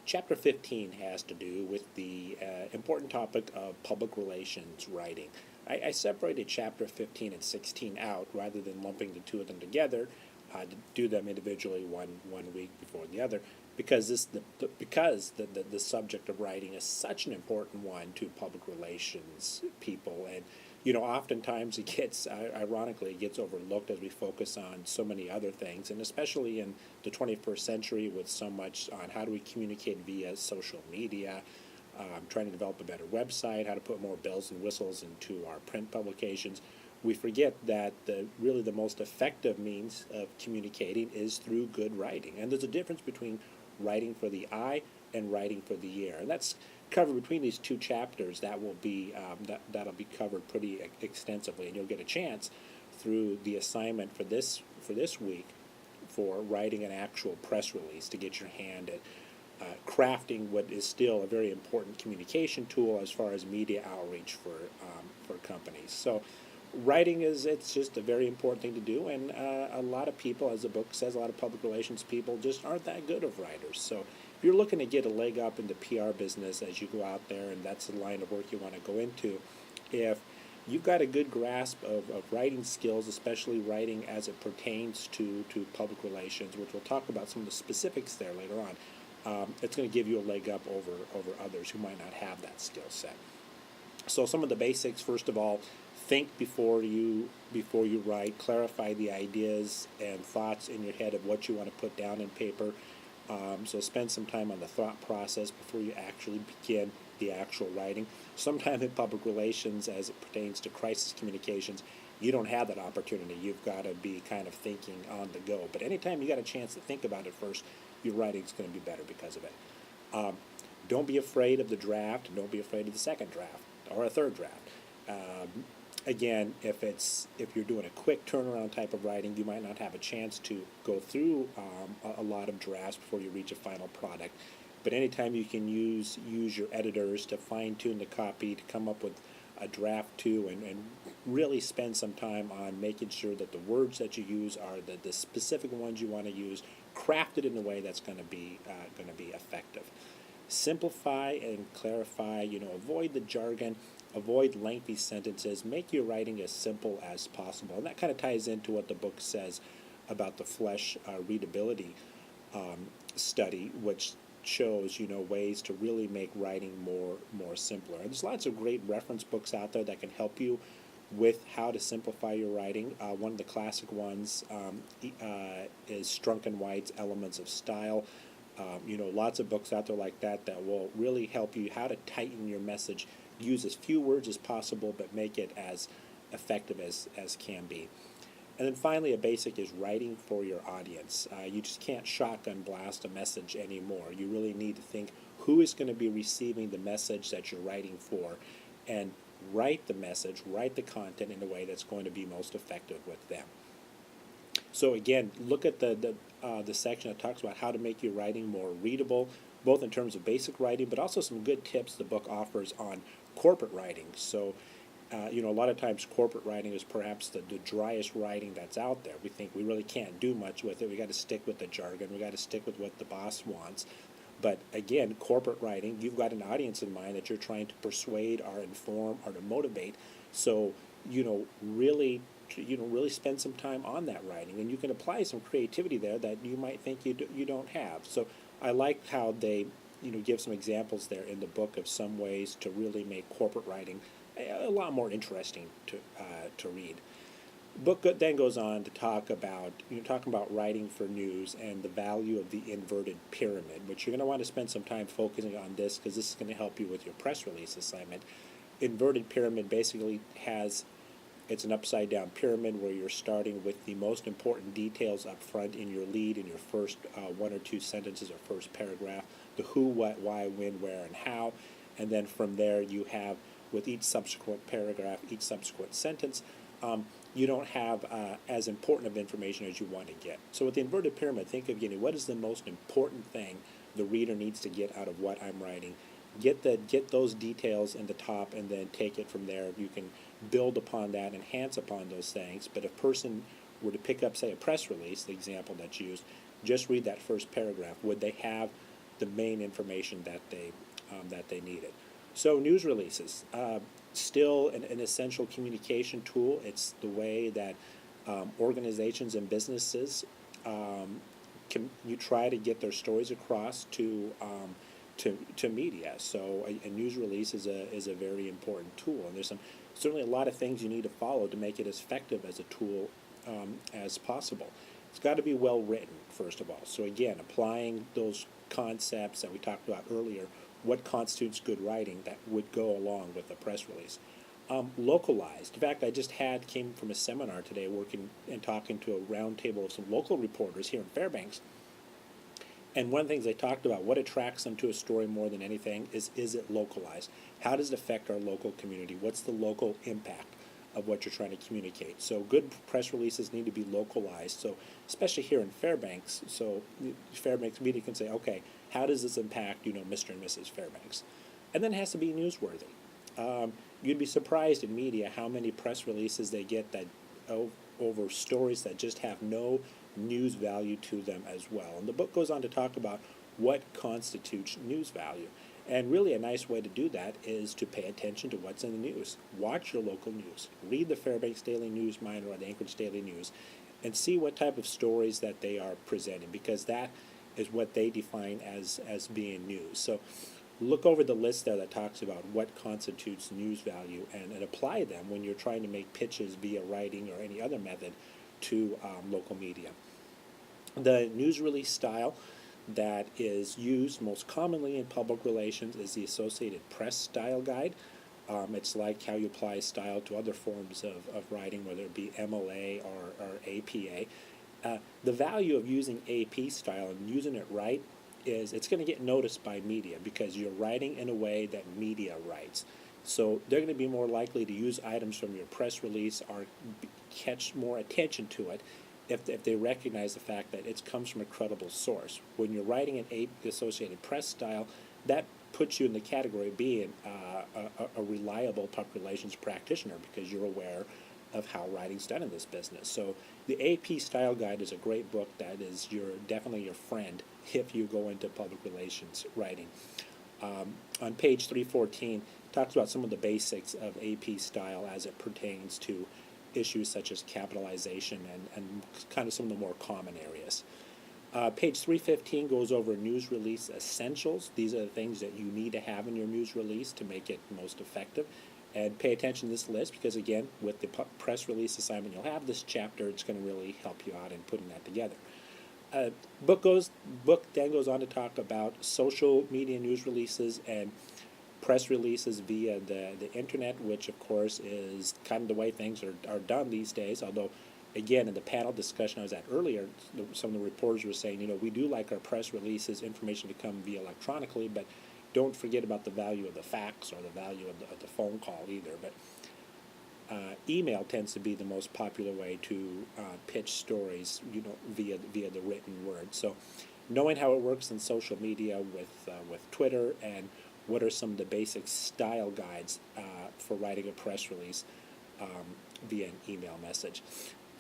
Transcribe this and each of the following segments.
Chapter 15 has to do with the important topic of public relations writing. I separated Chapter 15 and 16 out rather than lumping the two of them together to do them individually one week before the other because the subject of writing is such an important one to public relations people. And oftentimes ironically it gets overlooked as we focus on so many other things, and especially in the 21st century with so much on how do we communicate via social media, trying to develop a better website, how to put more bells and whistles into our print publications. We forget that really the most effective means of communicating is through good writing. And there's a difference between writing for the eye and writing for the ear. And that's covered between these two chapters. That'll be covered pretty extensively, and you'll get a chance through the assignment for this week for writing an actual press release to get your hand at crafting what is still a very important communication tool as far as media outreach for companies. So writing it's just a very important thing to do, and a lot of people, as the book says, a lot of public relations people just aren't that good of writers. So if you're looking to get a leg up in the PR business as you go out there, and that's the line of work you want to go into, if you've got a good grasp of writing skills, especially writing as it pertains to public relations, which we'll talk about some of the specifics there later on, it's going to give you a leg up over others who might not have that skill set. So some of the basics, first of all, think before you write. Clarify the ideas and thoughts in your head of what you want to put down in paper. So spend some time on the thought process before you actually begin the actual writing. Sometimes in public relations, as it pertains to crisis communications, you don't have that opportunity. You've got to be kind of thinking on the go. But anytime you got a chance to think about it first, your writing's going to be better because of it. Don't be afraid of the draft, and don't be afraid of the second draft or a third draft. Again, if you're doing a quick turnaround type of writing, you might not have a chance to go through a lot of drafts before you reach a final product. But anytime you can use your editors to fine-tune the copy, to come up with a draft two, and really spend some time on making sure that the words that you use are the specific ones you want to use, crafted in a way that's going to be effective. Simplify and clarify. Avoid the jargon. Avoid lengthy sentences. Make your writing as simple as possible. And that kind of ties into what the book says about the Flesch readability study, which shows ways to really make writing more simpler. And there's lots of great reference books out there that can help you with how to simplify your writing. One of the classic ones is Strunk and White's Elements of Style. Lots of books out there like that will really help you how to tighten your message, use as few words as possible, but make it as effective as can be. And then finally, a basic is writing for your audience. You just can't shotgun blast a message anymore. You really need to think who is going to be receiving the message that you're writing for, and write the message, write the content in a way that's going to be most effective with them. So again, look at the section that talks about how to make your writing more readable, both in terms of basic writing, but also some good tips the book offers on corporate writing. So, a lot of times corporate writing is perhaps the driest writing that's out there. We think we really can't do much with it. We got to stick with the jargon. We got to stick with what the boss wants. But again, corporate writing, you've got an audience in mind that you're trying to persuade or inform or to motivate. So, really spend some time on that writing, and you can apply some creativity there that you might think you don't have. So I like how they give some examples there in the book of some ways to really make corporate writing a lot more interesting to read. The book then goes on to talk about writing for news and the value of the inverted pyramid, which you're going to want to spend some time focusing on this because this is going to help you with your press release assignment. Inverted pyramid basically it's an upside-down pyramid where you're starting with the most important details up front in your lead, in your first one or two sentences or first paragraph, the who, what, why, when, where, and how. And then from there you have, with each subsequent paragraph, each subsequent sentence, you don't have as important of information as you want to get. So with the inverted pyramid, think of what is the most important thing the reader needs to get out of what I'm writing. Get those details in the top, and then take it from there. You can build upon that, enhance upon those things. But if a person were to pick up, say, a press release, the example that's used, just read that first paragraph. Would they have the main information that they needed. So news releases, still an essential communication tool. It's the way that organizations and businesses you try to get their stories across to media. So a news release is a very important tool, and there's certainly a lot of things you need to follow to make it as effective as a tool as possible. It's got to be well written, first of all. So again, applying those concepts that we talked about earlier, what constitutes good writing that would go along with a press release. Localized. In fact, I just came from a seminar today working and talking to a roundtable of some local reporters here in Fairbanks. And one of the things they talked about, what attracts them to a story more than anything, is it localized? How does it affect our local community? What's the local impact of what you're trying to communicate? So good press releases need to be localized. So especially here in Fairbanks, so Fairbanks media can say, okay, how does this impact, Mr. and Mrs. Fairbanks? And then it has to be newsworthy. You'd be surprised in media how many press releases they get that over stories that just have no news value to them as well. And the book goes on to talk about what constitutes news value. And really a nice way to do that is to pay attention to what's in the news. Watch your local news. Read the Fairbanks Daily News Miner or the Anchorage Daily News and see what type of stories that they are presenting, because that is what they define as being news. So look over the list there that talks about what constitutes news value and apply them when you're trying to make pitches via writing or any other method to local media. The news release style that is used most commonly in public relations is the Associated Press Style Guide. It's like how you apply style to other forms of writing, whether it be MLA or APA. The value of using AP style and using it right is it's going to get noticed by media because you're writing in a way that media writes. So they're going to be more likely to use items from your press release or catch more attention to it if they recognize the fact that it comes from a credible source. When you're writing an Associated Press style, that puts you in the category of being a reliable public relations practitioner because you're aware of how writing's done in this business. So the AP Style Guide is a great book that is definitely your friend if you go into public relations writing. On page 314, it talks about some of the basics of AP style as it pertains to issues such as capitalization and kind of some of the more common areas. Page 315 goes over news release essentials. These are the things that you need to have in your news release to make it most effective. And pay attention to this list because, again, with the press release assignment you'll have this chapter, it's going to really help you out in putting that together. Book then goes on to talk about social media news releases and press releases via the internet, which of course is kind of the way things are done these days. Although, again, in the panel discussion I was at earlier, some of the reporters were saying, we do like our press releases, information to come via electronically, but don't forget about the value of the fax or the value of the phone call either. But email tends to be the most popular way to pitch stories, via the written word. So, knowing how it works in social media with Twitter and what are some of the basic style guides for writing a press release via an email message.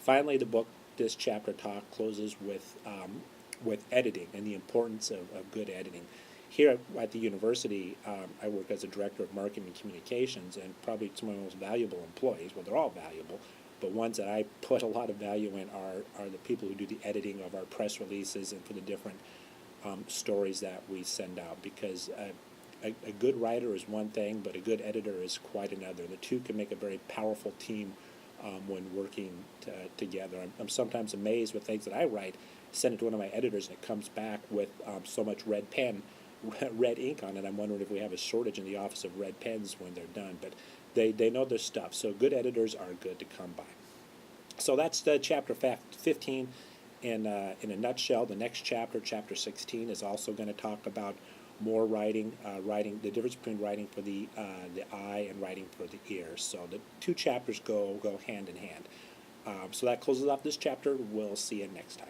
Finally, this chapter closes with editing and the importance of good editing. Here at the university, I work as a director of marketing and communications, and probably some of my most valuable employees, well, they're all valuable, but ones that I put a lot of value in are the people who do the editing of our press releases and for the different stories that we send out, because a good writer is one thing, but a good editor is quite another. The two can make a very powerful team when working together. I'm sometimes amazed with things that I write, send it to one of my editors, and it comes back with so much red ink on it. I'm wondering if we have a shortage in the office of red pens when they're done, but they know their stuff. So good editors are good to come by. So that's the chapter 15 in a nutshell. The next chapter, chapter 16, is also going to talk about more writing, the difference between writing for the eye and writing for the ear. So the two chapters go hand in hand. So that closes off this chapter. We'll see you next time.